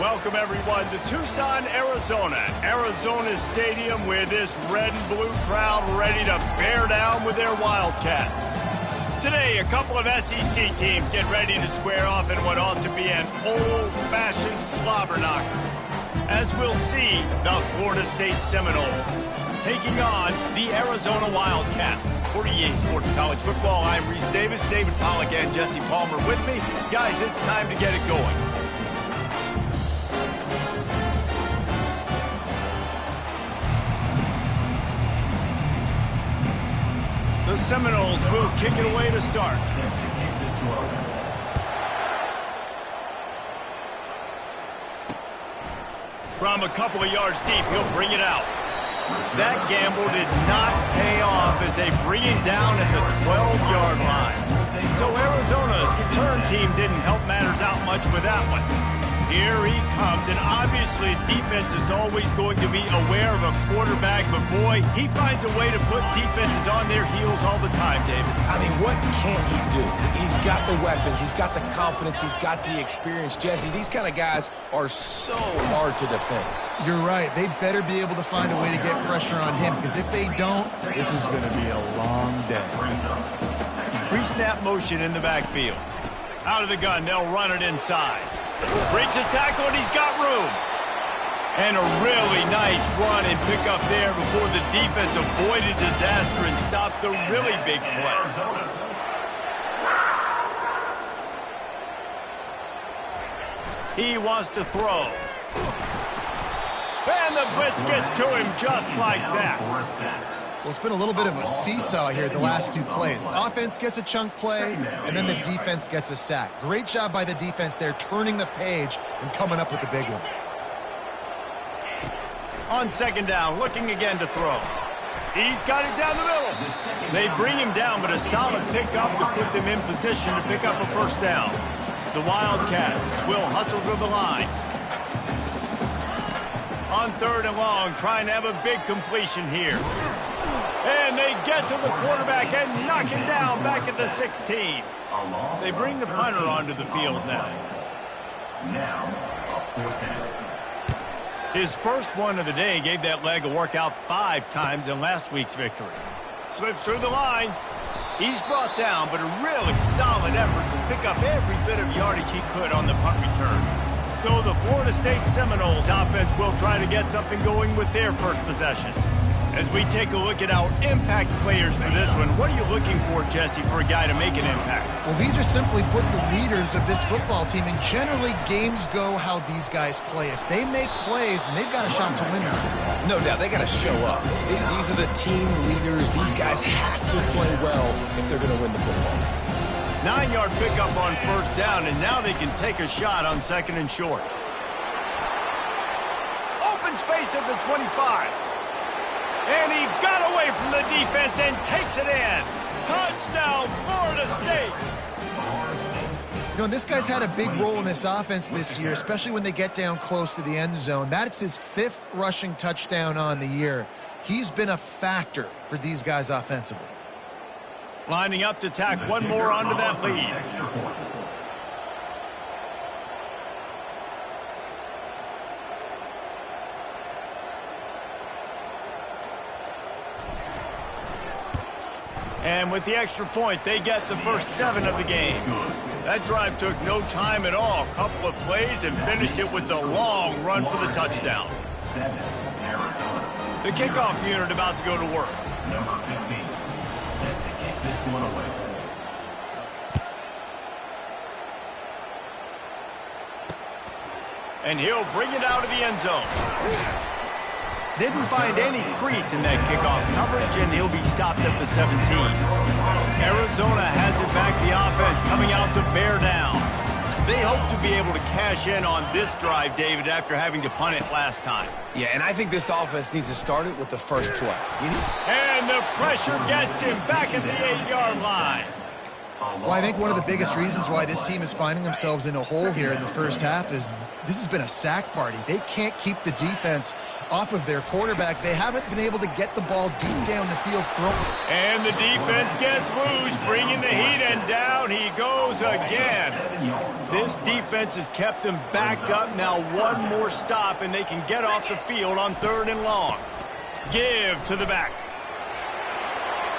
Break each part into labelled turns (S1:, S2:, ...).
S1: Welcome, everyone, to Tucson, Arizona. Arizona Stadium with this red and blue crowd ready to bear down with their Wildcats. Today, a couple of SEC teams get ready to square off in what ought to be an old-fashioned slobber knocker. As we'll see, the Florida State Seminoles taking on the Arizona Wildcats. For EA Sports College Football, I'm Reese Davis, David Pollack, and Jesse Palmer with me. Guys, it's time to get it going. The Seminoles will kick it away to start. From a couple of yards deep, he'll bring it out. That gamble did not pay off as they bring it down at the 12-yard line. So Arizona's return team didn't help matters out much with that one. Here he comes, and obviously defense is always going to be aware of a quarterback, but boy, he finds a way to put defenses on their heels all the time, David.
S2: I mean, what can't he do? He's got the weapons, he's got the confidence, he's got the experience. Jesse, these kind of guys are so hard to defend.
S3: You're right. They better be able to find a way to get pressure on him, because if they don't, this is going to be a long day.
S1: Pre-snap motion in the backfield. Out of the gun, they'll run it inside. Breaks a tackle, and he's got room. And a really nice run and pick up there before the defense avoided disaster and stopped the really big play. He wants to throw. And the blitz gets to him just like that.
S3: Well, it's been a little bit of a seesaw here the last two plays. Offense gets a chunk play, and then the defense gets a sack. Great job by the defense there, turning the page and coming up with the big one.
S1: On second down, looking again to throw. He's got it down the middle. They bring him down, but a solid pickup to put them in position to pick up a first down. The Wildcats will hustle to the line. On third and long, trying to have a big completion here. And they get to the quarterback and knock him down back at the 16. They bring the punter onto the field now. His first one of the day gave that leg a workout 5 times in last week's victory. Slips through the line. He's brought down, but a really solid effort to pick up every bit of yardage he could on the punt return. So the Florida State Seminoles offense will try to get something going with their first possession. As we take a look at our impact players for this one, what are you looking for, Jesse, for a guy to make an impact?
S3: Well, these are simply put the leaders of this football team, and generally games go how these guys play. If they make plays, then they've got a shot to win this one.
S2: No doubt, they got to show up. These are the team leaders. These guys have to play well if they're going to win the football game.
S1: 9-yard pickup on first down, and now they can take a shot on second and short. Open space at the 25. And he got away from the defense and takes it in. Touchdown, Florida State.
S3: You know, this guy's had a big role in this offense this year, especially when they get down close to the end zone. That's his 5th rushing touchdown on the year. He's been a factor for these guys offensively.
S1: Lining up to tack one more onto that lead. And with the extra point, they get the first 7 of the game. That drive took no time at all. A couple of plays and finished it with the long run for the touchdown. The kickoff unit about to go to work.
S4: Number 15, set to kick this one away.
S1: And he'll bring it out of the end zone. Didn't find any crease in that kickoff coverage, and he'll be stopped at the 17. Arizona has it back, the offense coming out to bear down. They hope to be able to cash in on this drive, David, after having to punt it last time.
S2: Yeah, and I think this offense needs to start it with the first play.
S1: And the pressure gets him back at the 8-yard line.
S3: Well, I think one of the biggest reasons why this team is finding themselves in a hole here in the first half is this has been a sack party. They can't keep the defense off of their quarterback. They haven't been able to get the ball deep down the field throwing.
S1: And the defense gets loose, bringing the heat, and down he goes again. This defense has kept them backed up. Now one more stop, and they can get off the field on 3rd and long. Give to the back.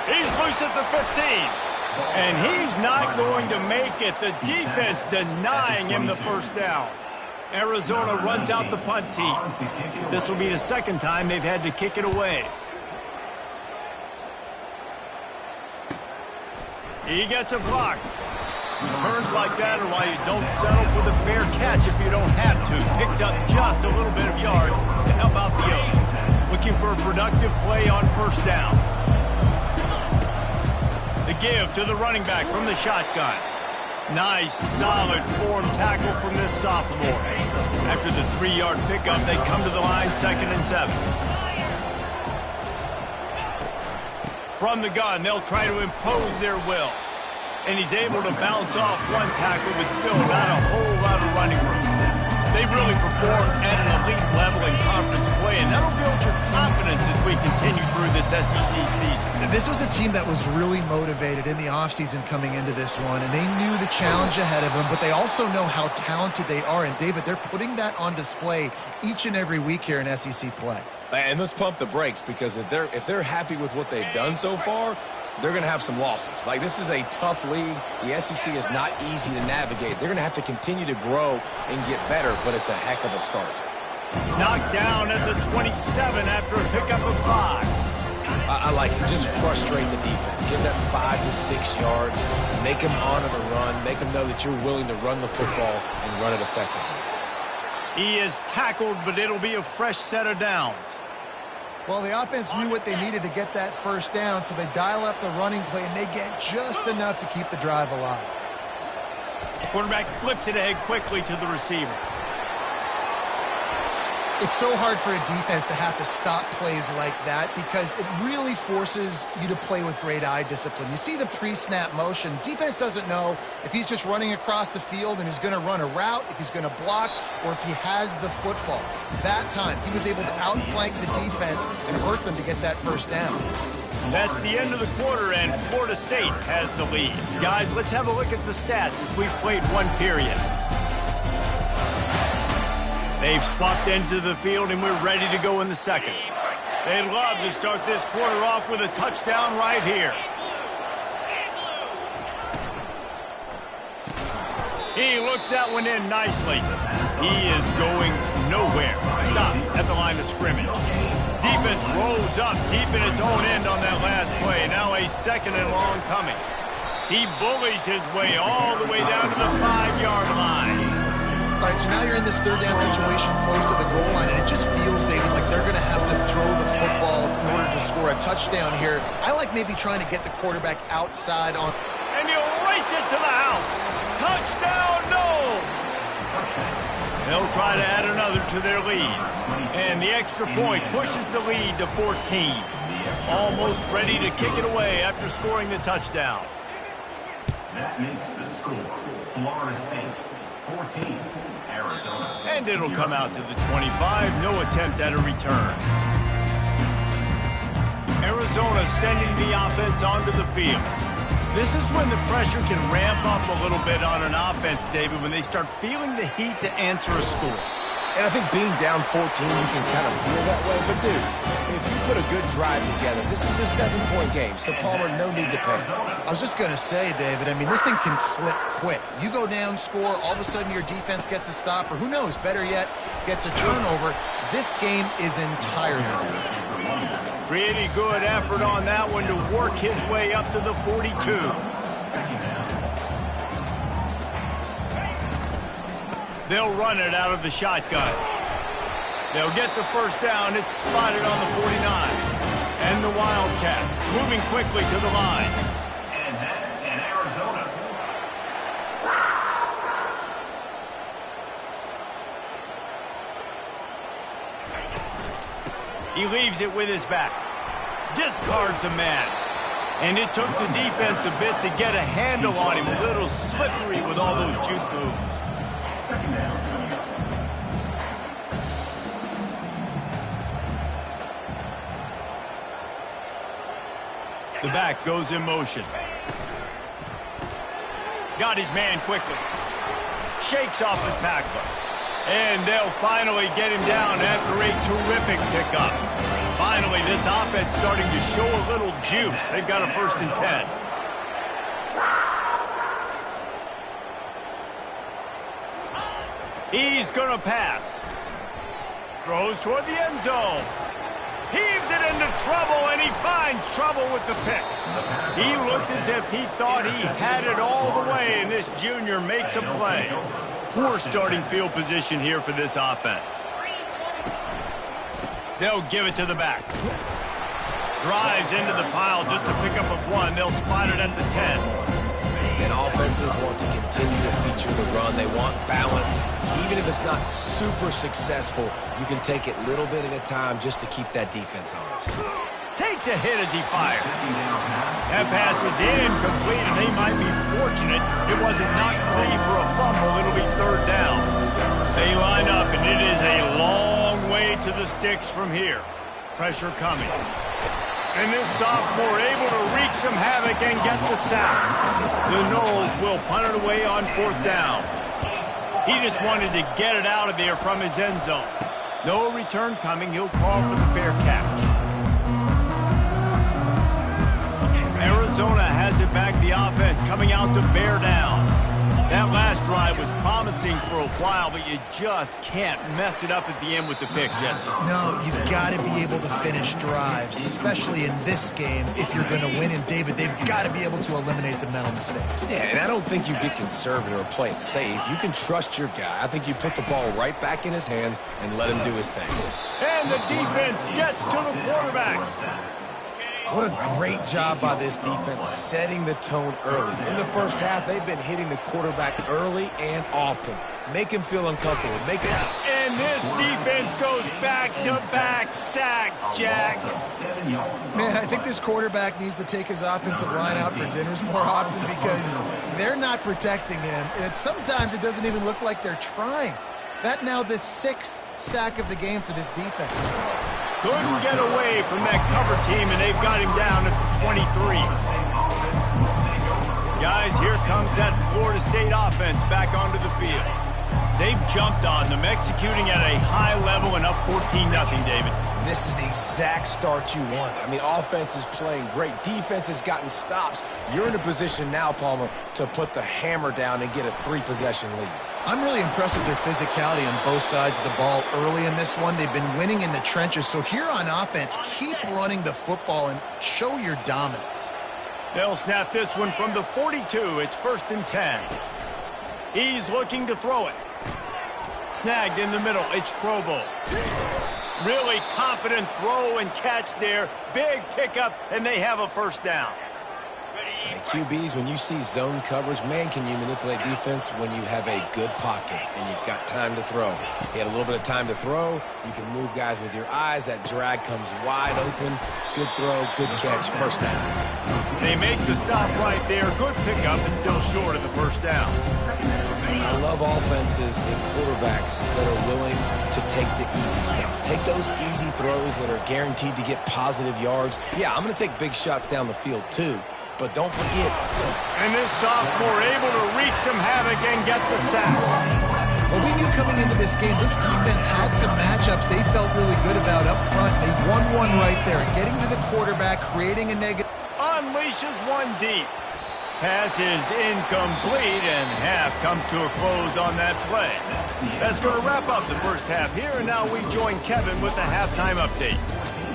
S1: He's loose at the 15. And he's not going to make it. The defense denying him the first down. Arizona runs out the punt team. This will be the second time they've had to kick it away. He gets a block. Returns like that are why you don't settle for the fair catch if you don't have to. Picks up just a little bit of yards to help out the O's. Looking for a productive play on first down. The give to the running back from the shotgun. Nice, solid form tackle from this sophomore. After the 3-yard pickup, they come to the line, 2nd and 7. From the gun, they'll try to impose their will. And he's able to bounce off one tackle, but still not a whole lot of running room. They've really performed at an elite level in conference play, and that'll build your confidence as we continue through this SEC season.
S3: This was a team that was really motivated in the offseason coming into this one, and they knew the challenge ahead of them, but they also know how talented they are. And, David, they're putting that on display each and every week here in SEC play.
S2: And let's pump the brakes, because if they're happy with what they've done so far, they're going to have some losses. Like, this is a tough league. The SEC is not easy to navigate. They're going to have to continue to grow and get better, but it's a heck of a start.
S1: Knocked down at the 27 after a pickup of 5.
S2: I like it. Just frustrate the defense. Give that 5 to 6 yards. Make them honor the run. Make them know that you're willing to run the football and run it effectively.
S1: He is tackled, but it'll be a fresh set of downs.
S3: Well, the offense knew what they needed to get that first down, so they dial up the running play, and they get just enough to keep the drive alive.
S1: Quarterback flips it ahead quickly to the receiver.
S3: It's so hard for a defense to have to stop plays like that because it really forces you to play with great eye discipline. You see the pre-snap motion. Defense doesn't know if he's just running across the field and he's going to run a route, if he's going to block, or if he has the football. That time, he was able to outflank the defense and hurt them to get that first down.
S1: That's the end of the quarter, and Florida State has the lead. Guys, let's have a look at the stats as we've played one period. They've swapped ends of the field, and we're ready to go in the second. They'd love to start this quarter off with a touchdown right here. He looks that one in nicely. He is going nowhere. Stop at the line of scrimmage. Defense rolls up deep in its own end on that last play. Now a 2nd and long coming. He bullies his way all the way down to the 5-yard line.
S3: All right, so now you're in this 3rd down situation close to the goal line, and it just feels, David, like they're going to have to throw the football in order to score a touchdown here. I like maybe trying to get the quarterback outside on.
S1: And he'll race it to the house. Touchdown, no! They'll try to add another to their lead. And the extra point pushes the lead to 14. Almost ready to kick it away after scoring the touchdown.
S4: That makes the score Florida State 14, Arizona.
S1: And it'll come out to the 25. No attempt at a return. Arizona sending the offense onto the field. This is when the pressure can ramp up a little bit on an offense, David, when they start feeling the heat to answer a score.
S2: And I think being down 14, you can kind of feel that way. But, dude, if you put a good drive together, this is a 7-point game. So, Palmer, no need to panic.
S3: I was just going to say, David, I mean, this thing can flip quick. You go down, score, all of a sudden your defense gets a stop, or who knows, better yet, gets a turnover. This game is entirely different.
S1: Pretty good effort on that one to work his way up to the 42. They'll run it out of the shotgun. They'll get the first down. It's spotted on the 49. And the Wildcats moving quickly to the line.
S4: And that's in Arizona.
S1: He leaves it with his back. Discards a man. And it took the defense a bit to get a handle on him. A little slippery with all those juke moves.
S4: Second down.
S1: The back goes in motion. Got his man quickly. Shakes off the tackler. And they'll finally get him down after a terrific pickup. Finally, this offense starting to show a little juice. They've got a 1st and 10. He's going to pass. Throws toward the end zone. Heaves it into trouble, and he finds trouble with the pick. He looked as if he thought he had it all the way, and this junior makes a play. Poor starting field position here for this offense. They'll give it to the back. Drives into the pile just to pick up a 1. They'll spot it at the 10.
S2: And offenses want to continue to feature the run. They want balance. Even if it's not super successful, you can take it little bit at a time just to keep that defense honest.
S1: Takes a hit as he fires. That pass is incomplete, and they might be fortunate it wasn't knocked free for a fumble. It'll be 3rd down. They line up, and it is a long way to the sticks from here. Pressure coming. And this sophomore able to wreak some havoc and get the sack. The Noles will punt it away on 4th down. He just wanted to get it out of there from his end zone. No return coming. He'll call for the fair catch. Arizona has it back. The offense coming out to bear down. That last drive was promising for a while, but you just can't mess it up at the end with the pick, Jesse.
S3: No, you've got to be able to finish drives, especially in this game. If you're going to win, and David, they've got to be able to eliminate the mental mistakes.
S2: Yeah, and I don't think you get conservative or play it safe. You can trust your guy. I think you put the ball right back in his hands and let him do his thing.
S1: And the defense gets to the quarterback.
S2: What a great job by this defense setting the tone early. In the first half, they've been hitting the quarterback early and often. Make him feel uncomfortable.
S1: And this defense goes back-to-back sack, Jack.
S3: Man, I think this quarterback needs to take his offensive line out for dinners more often because they're not protecting him. And sometimes it doesn't even look like they're trying. That now the 6th sack of the game for this defense.
S1: Couldn't get away from that cover team, and they've got him down at the 23. Guys, here comes that Florida State offense back onto the field. They've jumped on them, executing at a high level and up 14-0, David.
S2: This is the exact start you want. I mean, offense is playing great. Defense has gotten stops. You're in a position now, Palmer, to put the hammer down and get a 3-possession lead.
S3: I'm really impressed with their physicality on both sides of the ball early in this one. They've been winning in the trenches. So here on offense, keep running the football and show your dominance.
S1: They'll snap this one from the 42. It's 1st and 10. He's looking to throw it. Snagged in the middle. It's Provo. Really confident throw and catch there. Big pickup, and they have a 1st down.
S2: Hey, QBs, when you see zone coverage, man, can you manipulate defense when you have a good pocket and you've got time to throw. He had a little bit of time to throw. You can move guys with your eyes. That drag comes wide open. Good throw, good catch, 1st down.
S1: They make the stop right there. Good pickup, but still short of the 1st down.
S2: I love offenses and quarterbacks that are willing to take the easy stuff. Take those easy throws that are guaranteed to get positive yards. Yeah, I'm going to take big shots down the field too. But don't forget.
S1: And this sophomore able to wreak some havoc and get the sack.
S3: Well, we knew coming into this game, this defense had some matchups they felt really good about up front. They won one right there, getting to the quarterback, creating a negative.
S1: Unleashes one deep. Pass is incomplete, and half comes to a close on that play. That's going to wrap up the first half here, and now we join Kevin with the halftime update.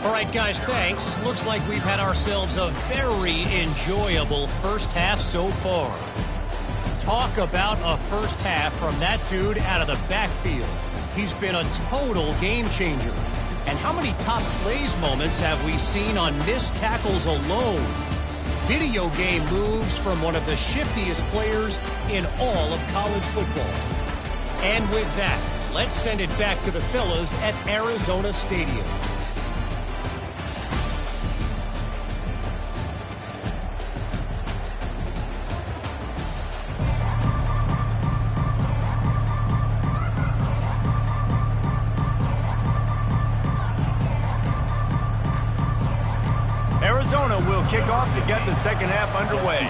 S5: All right, guys, thanks. Looks like we've had ourselves a very enjoyable first half so far. Talk about a first half from that dude out of the backfield. He's been a total game changer. And how many top plays moments have we seen on missed tackles alone? Video game moves from one of the shiftiest players in all of college football. And with that, let's send it back to the fellas at Arizona Stadium.
S1: kickoff to get the second half underway.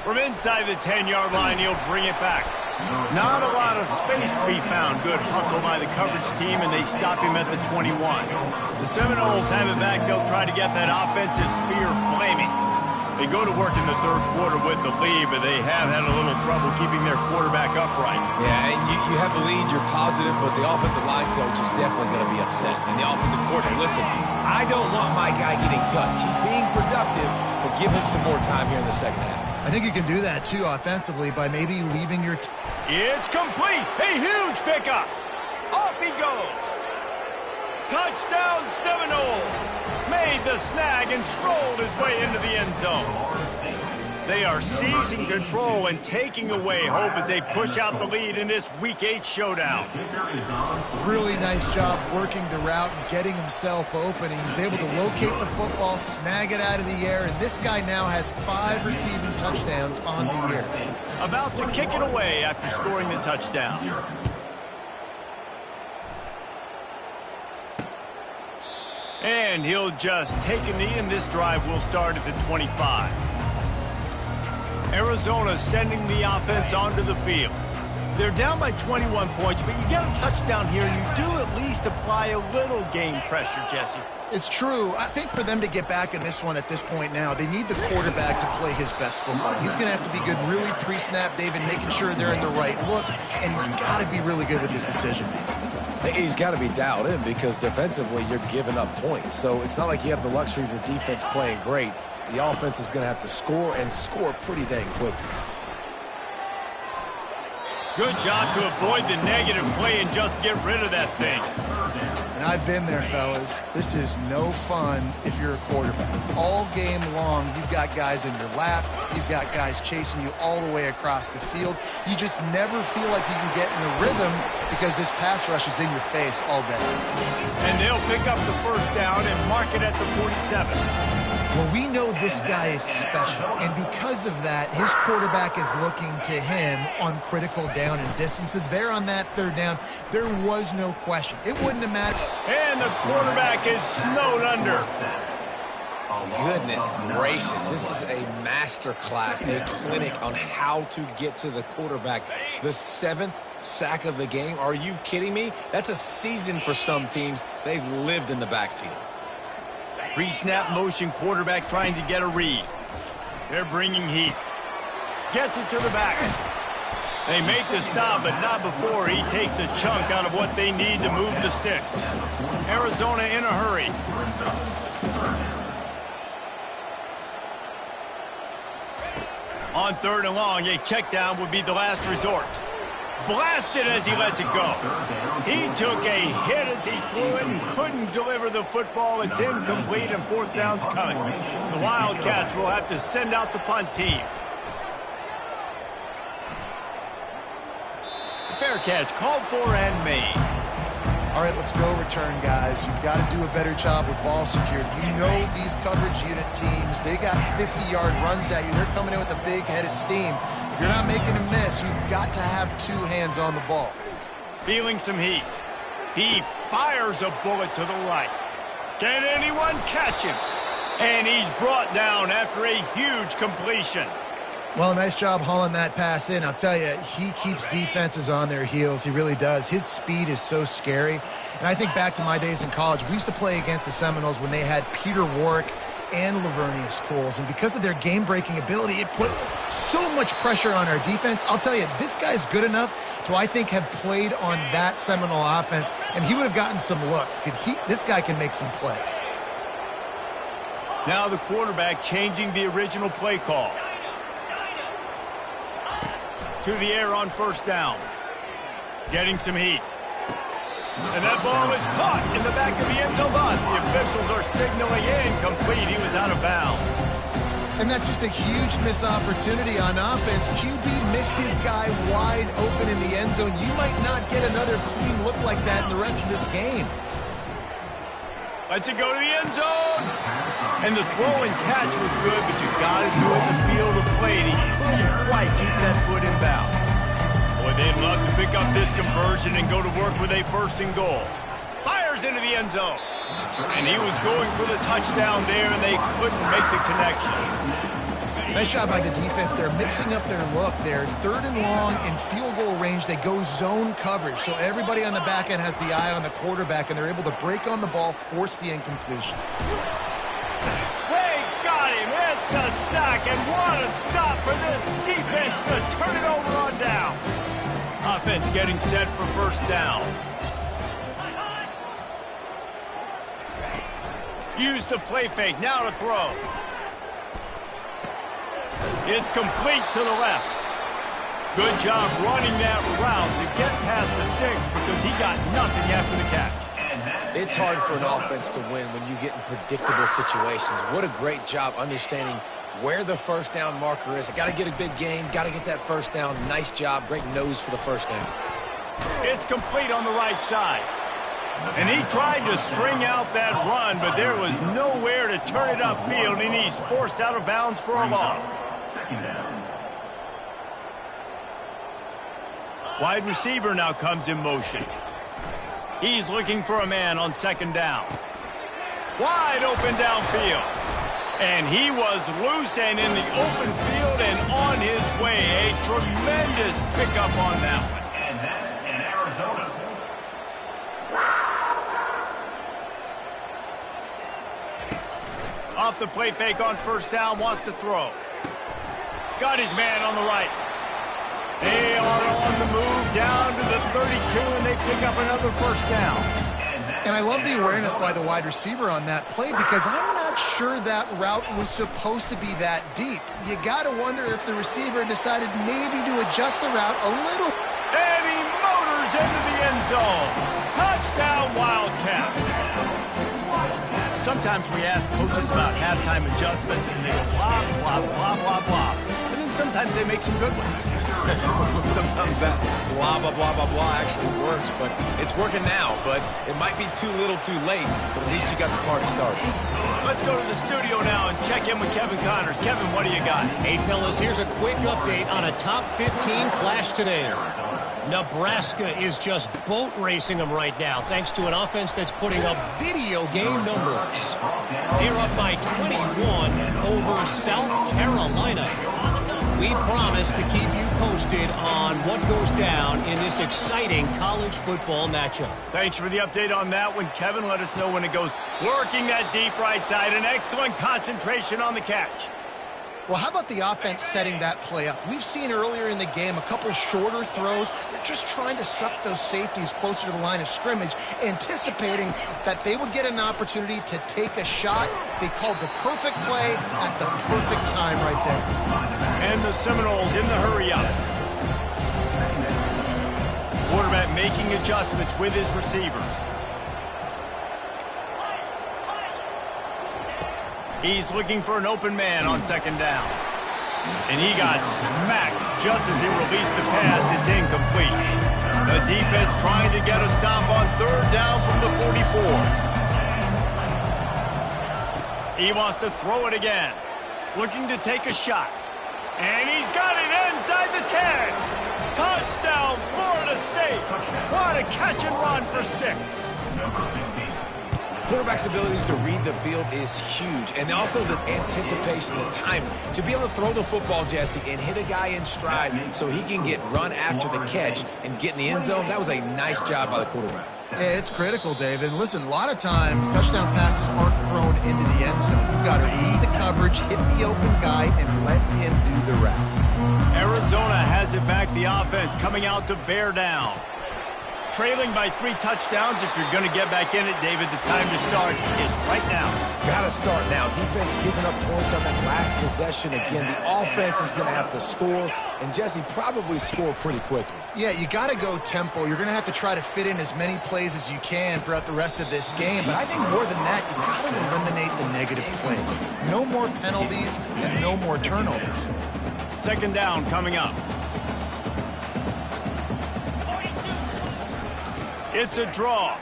S1: From inside the 10-yard line, he'll bring it back. Not a lot of space to be found. Good hustle by the coverage team, and they stop him at the 21. The Seminoles have it back. They'll try to get that offensive spear flaming. They go to work in the third quarter with the lead, but they have had a little trouble keeping their quarterback upright.
S2: Yeah, and you have the lead, you're positive, but the offensive line coach is definitely going to be upset. And the offensive coordinator, listen, I don't want my guy getting touched. He's being productive, but give him some more time here in the second half.
S3: I think you can do that, too, offensively, by maybe leaving your...
S1: It's complete. A huge pickup. Off he goes. Touchdown Seminoles. Made the snag and strolled his way into the end zone. They are seizing control and taking away hope as they push out the lead in this Week 8 showdown.
S3: Really nice job working the route and getting himself open. He was able to locate the football, snag it out of the air, and this guy now has 5 receiving touchdowns on the year.
S1: About to kick it away after scoring the touchdown. And he'll just take a knee, and this drive will start at the 25. Arizona sending the offense onto the field. They're down by 21 points, but you get a touchdown here, and you do at least apply a little game pressure, Jesse.
S3: It's true. I think for them to get back in this one at this point now, they need the quarterback to play his best football. He's going to have to be good really pre-snap, David, making sure they're in the right looks, and he's got to be really good with his decision-making.
S2: He's got to be dialed in because defensively you're giving up points. So it's not like you have the luxury of your defense playing great. The offense is going to have to score and score pretty dang quickly.
S1: Good job to avoid the negative play and just get rid of that thing.
S3: And I've been there, fellas. This is no fun if you're a quarterback. All game long, you've got guys in your lap. You've got guys chasing you all the way across the field. You just never feel like you can get in a rhythm because this pass rush is in your face all day.
S1: And they'll pick up the first down and mark it at the 47.
S3: Well, we know this guy is special, and because of that, his quarterback is looking to him on critical down and distances. There on that third down, there was no question. It wouldn't have mattered.
S1: And the quarterback is snowed under.
S2: Goodness gracious, this is a master class, a clinic on how to get to the quarterback. The 7th sack of the game, are you kidding me? That's a season for some teams. They've lived in the backfield.
S1: Pre-snap motion quarterback trying to get a read. They're bringing heat. Gets it to the back. They make the stop, but not before he takes a chunk out of what they need to move the sticks. Arizona in a hurry. On 3rd and long, a check down would be the last resort. Blasted as he lets it go. He took a hit as he threw it and couldn't deliver the football. It's incomplete and 4th down's coming. The Wildcats will have to send out the punt team. Fair catch called for and made.
S3: All right, let's go return, guys. You've got to do a better job with ball security. You know these coverage unit teams, they got 50-yard runs at you. They're coming in with a big head of steam. If you're not making a miss, you've got to have 2 hands on the ball.
S1: Feeling some heat. He fires a bullet to the right. Can anyone catch him? And he's brought down after a huge completion.
S3: Well, nice job hauling that pass in. I'll tell you, he keeps defenses on their heels. He really does. His speed is so scary. And I think back to my days in college. We used to play against the Seminoles when they had Peter Warrick and Lavernius Coles. And because of their game-breaking ability, it put so much pressure on our defense. I'll tell you, this guy's good enough to, I think, have played on that Seminole offense, and he would have gotten some looks. This guy can make some plays.
S1: Now the quarterback changing the original play call. To the air on 1st down. Getting some heat. And that ball is caught in the back of the end zone. The officials are signaling incomplete. He was out of bounds.
S3: And that's just a huge missed opportunity on offense. QB missed his guy wide open in the end zone. You might not get another clean look like that in the rest of this game.
S1: Lets it go to the end zone. And the throw and catch was good, but you got to do it in the field of play. He couldn't quite keep that foot in bounds. Boy, they'd love to pick up this conversion and go to work with a 1st and goal. Fires into the end zone. And he was going for the touchdown there, and they couldn't make the connection.
S3: Nice job by the defense. They're mixing up their look. They're 3rd and long in field goal range. They go zone coverage, so everybody on the back end has the eye on the quarterback, and they're able to break on the ball, force the incompletion.
S1: They got him. It's a sack, and what a stop for this defense to turn it over on down. Offense getting set for first down. Use the play fake. Now to throw. It's complete to the left. Good job running that route to get past the sticks because he got nothing after the catch.
S2: It's hard for an offense to win when you get in predictable situations. What a great job understanding where the first down marker is. I got to get a big gain, got to get that first down. Nice job, great nose for the first down.
S1: It's complete on the right side. And he tried to string out that run, but there was nowhere to turn it upfield, and he's forced out of bounds for a loss. Wide receiver now comes in motion. He's looking for a man on second down. Wide open downfield. And he was loose and in the open field and on his way. A tremendous pickup on that one.
S4: And that's in Arizona.
S1: Off the play fake on first down, wants to throw. Got his man on the right. They are on the move down to the 32, and they pick up another first down.
S3: And I love the awareness by the wide receiver on that play because I'm not sure that route was supposed to be that deep. You got to wonder if the receiver decided maybe to adjust the route a little.
S1: And he motors into the end zone. Touchdown, Wildcats. Sometimes we ask coaches about halftime adjustments, and they go blah, blah, blah, blah, blah. And then sometimes they make some good ones.
S2: Sometimes that blah, blah, blah, blah, blah actually works, but it's working now. But it might be too little too late, but at least you got the party started.
S1: Let's go to the studio now and check in with Kevin Connors. Kevin, what do you got?
S5: Hey, fellas, here's a quick update on a top 15 clash today. Nebraska is just boat racing them right now, thanks to an offense that's putting up video game numbers. They're up by 21 over South Carolina. We promise to keep you posted on what goes down in this exciting college football matchup.
S1: Thanks for the update on that one, Kevin. Let us know when it goes. Working that deep right side, an excellent concentration on the catch.
S3: Well, how about the offense setting that play up? We've seen earlier in the game a couple shorter throws. They're just trying to suck those safeties closer to the line of scrimmage, anticipating that they would get an opportunity to take a shot. They called the perfect play at the perfect time right there.
S1: And the Seminoles in the hurry-up. Quarterback making adjustments with his receivers. He's looking for an open man on second down. And he got smacked just as he released the pass. It's incomplete. The defense trying to get a stop on third down from the 44. He wants to throw it again. Looking to take a shot. And he's got it inside the 10. Touchdown, Florida State. What a catch and run for 6.
S2: Quarterback's abilities to read the field is huge, and also the anticipation, the timing. To be able to throw the football, Jesse, and hit a guy in stride so he can get run after the catch and get in the end zone, that was a nice job by the quarterback.
S3: Yeah, it's critical, David. Listen, a lot of times touchdown passes aren't thrown into the end zone. You've got to read the coverage, hit the open guy, and let him do the rest.
S1: Arizona has it back, the offense coming out to bear down. Trailing by 3 touchdowns. If you're going to get back in it, David, the time to start is right now.
S2: Got to start now. Defense giving up points on that last possession. Again, the offense is going to have to score, and Jesse probably score pretty quickly.
S3: Yeah, you got to go tempo. You're going to have to try to fit in as many plays as you can throughout the rest of this game. But I think more than that, you got to eliminate the negative plays. No more penalties and no more turnovers.
S1: Second down coming up. It's a draw.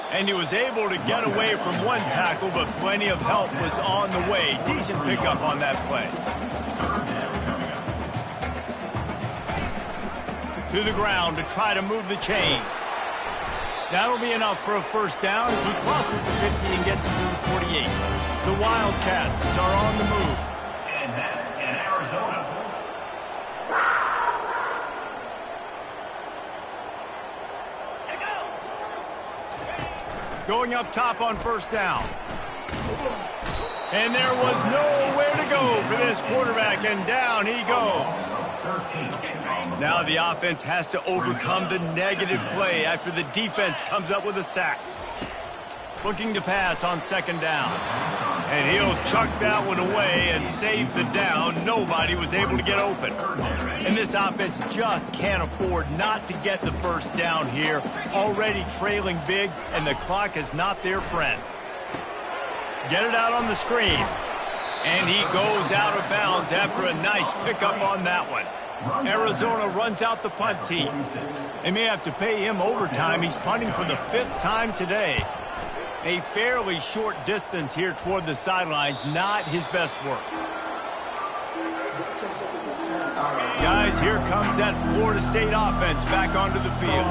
S1: And he was able to get away from one tackle, but plenty of help was on the way. Decent pickup on that play. To the ground to try to move the chains. That'll be enough for a first down as he crosses the 50 and gets to the 48. The Wildcats are on the move.
S4: And that's in Arizona.
S1: Going up top on first down. And there was nowhere to go for this quarterback, and down he goes. Now the offense has to overcome the negative play after the defense comes up with a sack. Looking to pass on second down. And he'll chuck that one away and save the down. Nobody was able to get open. And this offense just can't afford not to get the first down here. Already trailing big, and the clock is not their friend. Get it out on the screen. And he goes out of bounds after a nice pickup on that one. Arizona runs out the punt team. They may have to pay him overtime. He's punting for the 5th time today. A fairly short distance here toward the sidelines, not his best work. Guys, here comes that Florida State offense back onto the field.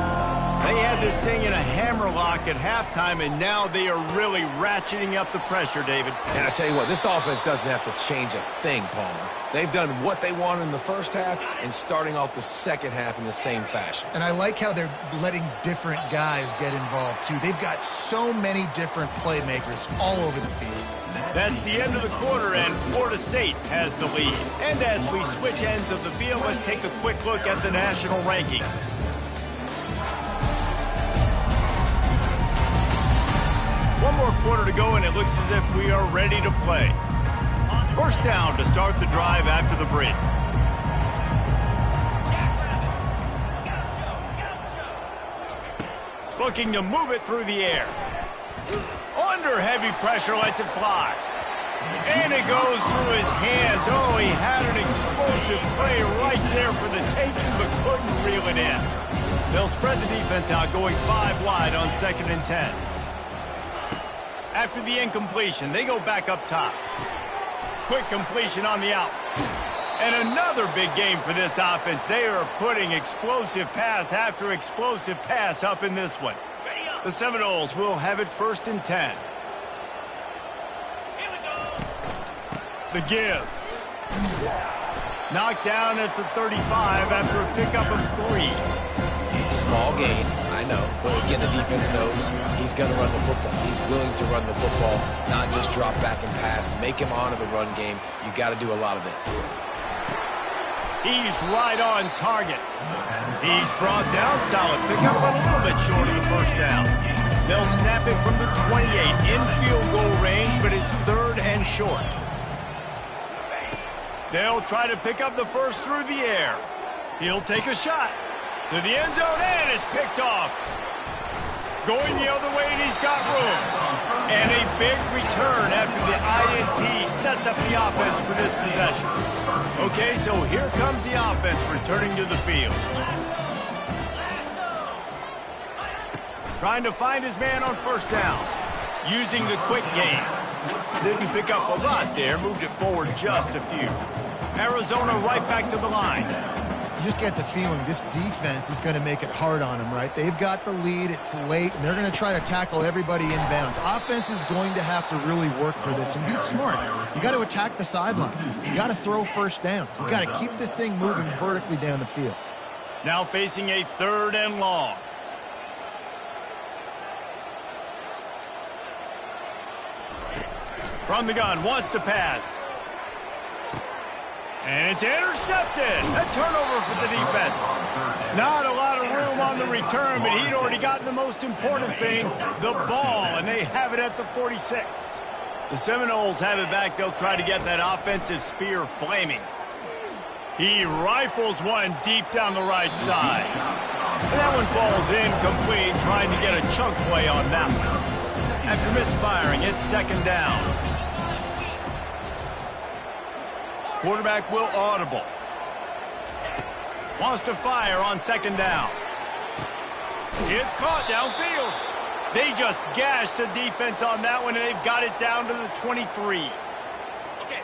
S1: They had this thing in a hammerlock at halftime, and now they are really ratcheting up the pressure, David.
S2: And I tell you what, this offense doesn't have to change a thing, Palmer. They've done what they wanted in the first half and starting off the second half in the same fashion.
S3: And I like how they're letting different guys get involved, too. They've got so many different playmakers all over the field.
S1: That's the end of the quarter, and Florida State has the lead. And as we switch ends of the field, let's take a quick look at the national rankings. One more quarter to go, and it looks as if we are ready to play. First down to start the drive after the break. Looking to move it through the air. Under heavy pressure, lets it fly. And it goes through his hands. Oh, he had an explosive play right there for the taking, but couldn't reel it in. They'll spread the defense out, going 5 wide on 2nd and 10. After the incompletion, they go back up top. Quick completion on the out. And another big game for this offense. They are putting explosive pass after explosive pass up in this one. The Seminoles will have it 1st and 10. The give. Knocked down at the 35 after a pickup of 3.
S2: Small gain, I know. But again, the defense knows he's going to run the football. He's willing to run the football, not just drop back and pass. Make him honor the run game. You got to do a lot of this.
S1: He's right on target. He's brought down solid. Pickup a little bit short of the first down. They'll snap it from the 28 in field goal range, but it's 3rd and short. They'll try to pick up the first through the air. He'll take a shot to the end zone, and it's picked off. Going the other way, and he's got room. And a big return after the INT sets up the offense for this possession. Okay, so here comes the offense returning to the field. Trying to find his man on first down. Using the quick game. Didn't pick up a lot there, moved it forward just a few. Arizona right back to the line.
S3: You just get the feeling this defense is going to make it hard on them, right? They've got the lead, it's late, and they're going to try to tackle everybody inbounds. Offense is going to have to really work for this and be smart. You got to attack the sidelines. You got to throw first downs. You got to keep this thing moving vertically down the field.
S1: Now facing a 3rd and long. From the gun, wants to pass. And it's intercepted. A turnover for the defense. Not a lot of room on the return, but he'd already gotten the most important thing, the ball, and they have it at the 46. The Seminoles have it back. They'll try to get that offensive spear flaming. He rifles one deep down the right side. And that one falls incomplete, trying to get a chunk play on that one. After misfiring, it's 2nd down. Quarterback will audible. Wants to fire on 2nd down. It's caught downfield. They just gashed the defense on that one, and they've got it down to the 23.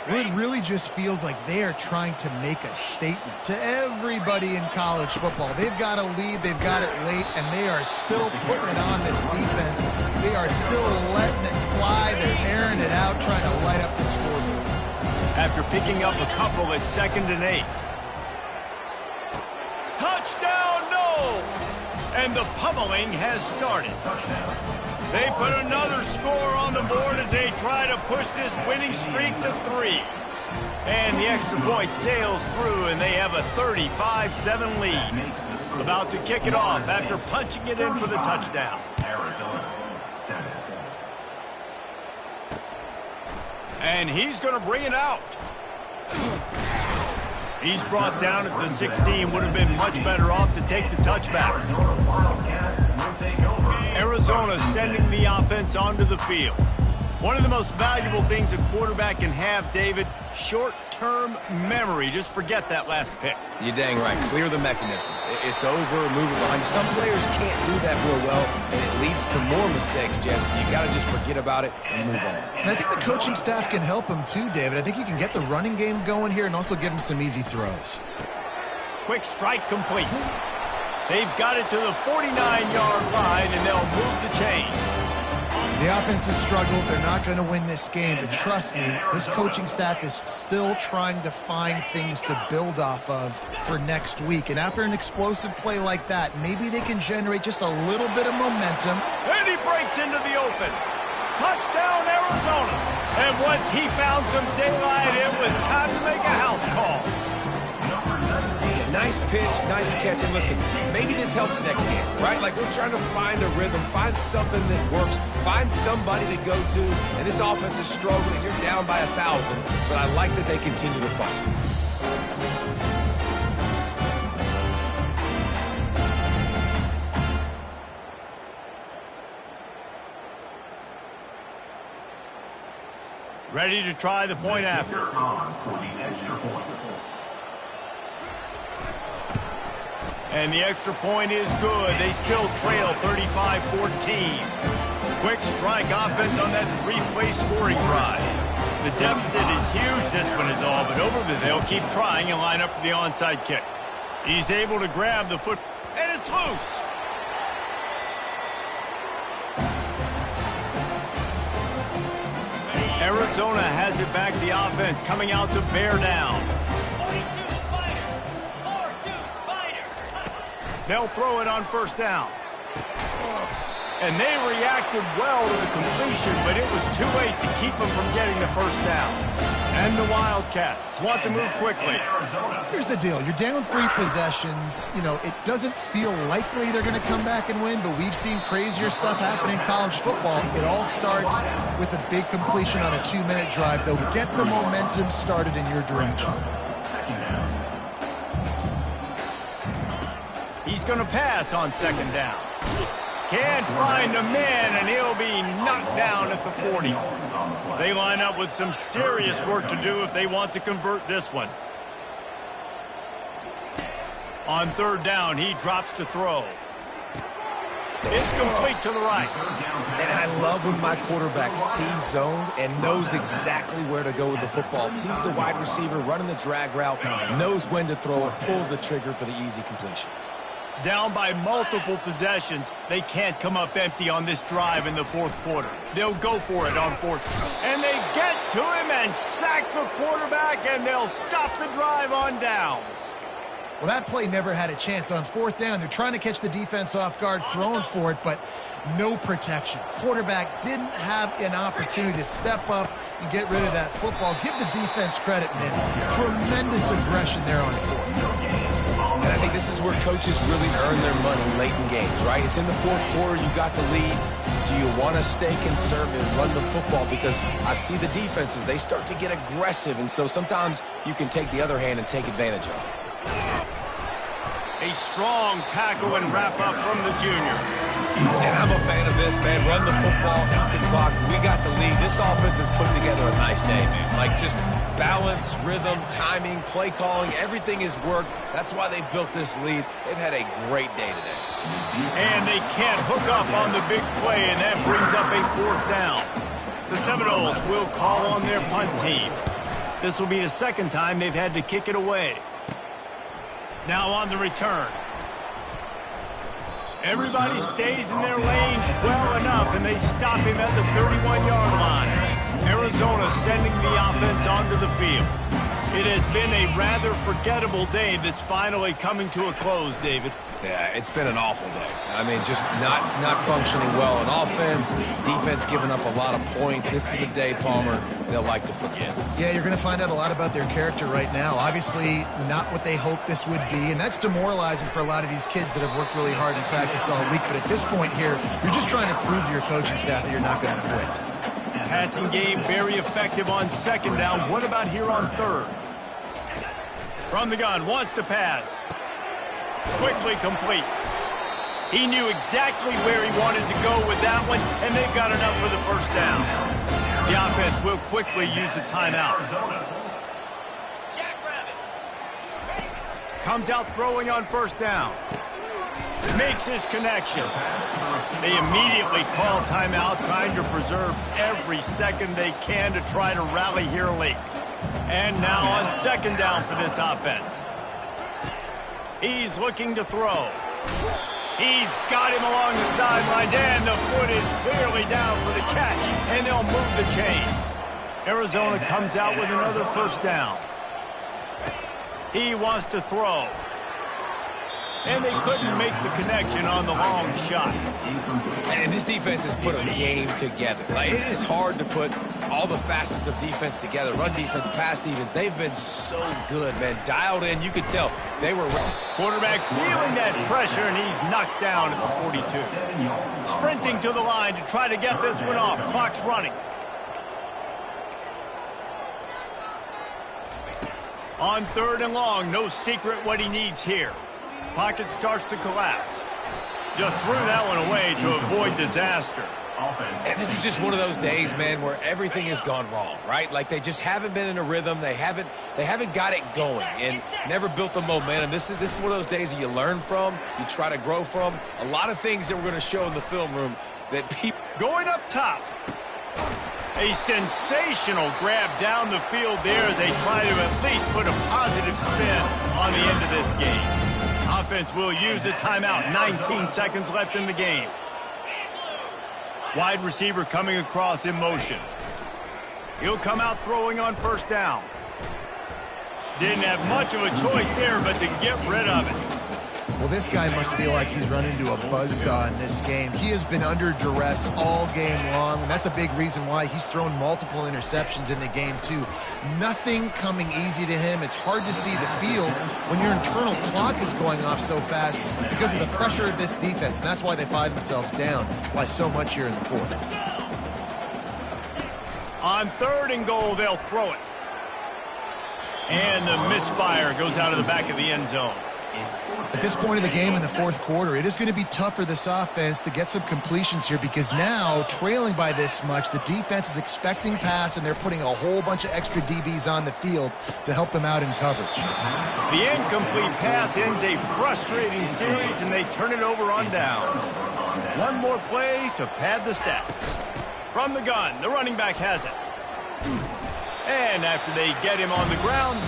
S3: Well, it really just feels like they are trying to make a statement to everybody in college football. They've got a lead, they've got it late, and they are still putting it on this defense. They are still letting it fly. They're airing it out, trying to light up the scoreboard.
S1: After picking up a couple at 2nd and 8. Touchdown, Noles! And the pummeling has started. They put another score on the board as they try to push this winning streak to 3. And the extra point sails through, and they have a 35-7 lead. About to kick it off after punching it in for the touchdown.
S4: Arizona, 7.
S1: And he's going to bring it out. He's brought down at the 16. Would have been much better off to take the touchback. Arizona sending the offense onto the field. One of the most valuable things a quarterback can have, David, short-term memory. Just forget that last pick.
S2: You're dang right. Clear the mechanism. It's over, move it behind you. Some players can't do that real well, and it leads to more mistakes, Jesse. You got to just forget about it and move on.
S3: And I think the coaching staff can help him too, David. I think you can get the running game going here and also give him some easy throws.
S1: Quick strike complete. They've got it to the 49-yard line, and they'll move the chains.
S3: The offense has struggled. They're not going to win this game, but trust me, this coaching staff is still trying to find things to build off of for next week. And after an explosive play like that, maybe they can generate just a little bit of momentum.
S1: And he breaks into the open. Touchdown, Arizona. And once he found some daylight, it was time to make a house call.
S2: Nice pitch, nice catch, and listen, maybe this helps next game, right? Like we're trying to find a rhythm, find something that works, find somebody to go to, and this offense is struggling. You're down by 1,000, but I like that they continue to fight.
S1: Ready to try the point after.
S4: For the extra point.
S1: And the extra point is good. They still trail 35-14. Quick strike offense on that three-play scoring drive. The deficit is huge. This one is all but over, but they'll keep trying and line up for the onside kick. He's able to grab the foot, and it's loose. Arizona has it back. The offense coming out to bear down. They'll throw it on first down. And they reacted well to the completion, but it was too late to keep them from getting the first down. And the Wildcats want to move quickly.
S3: Here's the deal. You're down 3 possessions. You know, it doesn't feel likely they're going to come back and win, but we've seen crazier stuff happen in college football. It all starts with a big completion on a 2-minute drive, though. Get the momentum started in your direction.
S1: He's going to pass on second down. Can't find a man, and he'll be knocked down at the 40. They line up with some serious work to do if they want to convert this one. On third down, he drops to throw. It's complete to the right.
S2: And I love when my quarterback sees zoned and knows exactly where to go with the football. Sees the wide receiver running the drag route, knows when to throw it, pulls the trigger for the easy completion.
S1: Down by multiple possessions, they can't come up empty on this drive in the fourth quarter. They'll go for it on fourth. And they get to him and sack the quarterback, and they'll stop the drive on downs.
S3: Well, that play never had a chance. On fourth down, they're trying to catch the defense off guard, throwing for it, but no protection. Quarterback didn't have an opportunity to step up and get rid of that football. Give the defense credit, man. Tremendous aggression there on fourth.
S2: And I think this is where coaches really earn their money late in games, right? It's in the fourth quarter. You got the lead. Do you want to stay conservative, run the football? Because I see the defenses, they start to get aggressive, and so sometimes you can take the other hand and take advantage of it.
S1: A strong tackle and wrap up from the junior.
S2: And I'm a fan of this, man. Run the football, eat the clock. We got the lead. This offense has put together a nice day, man. Like just balance, rhythm, timing, play calling, everything has worked. That's why they built this lead. They've had a great day today.
S1: And they can't hook up on the big play, and that brings up a fourth down. The Seminoles will call on their punt team. This will be the second time they've had to kick it away. Now on the return. Everybody stays in their lanes well enough, and they stop him at the 31-yard line. Arizona sending the offense onto the field. It has been a rather forgettable day that's finally coming to a close, David.
S2: Yeah, it's been an awful day. I mean, just not functioning well in offense, defense giving up a lot of points. This is a day, Palmer, they'll like to forget.
S3: Yeah, you're going to find out a lot about their character right now. Obviously, not what they hoped this would be, and that's demoralizing for a lot of these kids that have worked really hard in practice all week. But at this point here, you're just trying to prove to your coaching staff that you're not going to quit.
S1: Passing game very effective on second down. What about here on third? From the gun, wants to pass. Quickly complete. He knew exactly where he wanted to go with that one, and they've got enough for the first down. The offense will quickly use a timeout. Comes out throwing on first down. Makes his connection. They immediately call timeout, trying to preserve every second they can to try to rally here late. And now on second down for this offense. He's looking to throw. He's got him along the sidelines, and the foot is clearly down for the catch, and they'll move the chains. Arizona comes out with another first down. He wants to throw. And they couldn't make the connection on the long shot.
S2: And this defense has put a game together. Like, it is hard to put all the facets of defense together. Run defense, pass defense. They've been so good, man. Dialed in. You could tell they were ready.
S1: Quarterback feeling that pressure, and he's knocked down at the 42. Sprinting to the line to try to get this one off. Clock's running. On third and long, no secret what he needs here. Pocket starts to collapse. Just threw that one away to avoid disaster.
S2: And this is just one of those days, man, where everything has gone wrong, right? Like, they just haven't been in a rhythm. They haven't got it going and never built the momentum. This is one of those days that you learn from, you try to grow from. A lot of things that we're going to show in the film room that people...
S1: Going up top. A sensational grab down the field there as they try to at least put a positive spin on the end of this game. Offense will use a timeout. 19 seconds left in the game. Wide receiver coming across in motion. He'll come out throwing on first down. Didn't have much of a choice there, but to get rid of it.
S3: Well, this guy must feel like he's run into a buzzsaw in this game. He has been under duress all game long, and that's a big reason why he's thrown multiple interceptions in the game, too. Nothing coming easy to him. It's hard to see the field when your internal clock is going off so fast because of the pressure of this defense, and that's why they find themselves down by so much here in the fourth.
S1: On third and goal, they'll throw it. And the misfire goes out of the back of the end zone.
S3: At this point in the game in the fourth quarter, it is going to be tough for this offense to get some completions here because now, trailing by this much, the defense is expecting pass, and they're putting a whole bunch of extra DBs on the field to help them out in coverage.
S1: The incomplete pass ends a frustrating series, and they turn it over on downs. One more play to pad the stats. From the gun, the running back has it. And after they get him on the ground,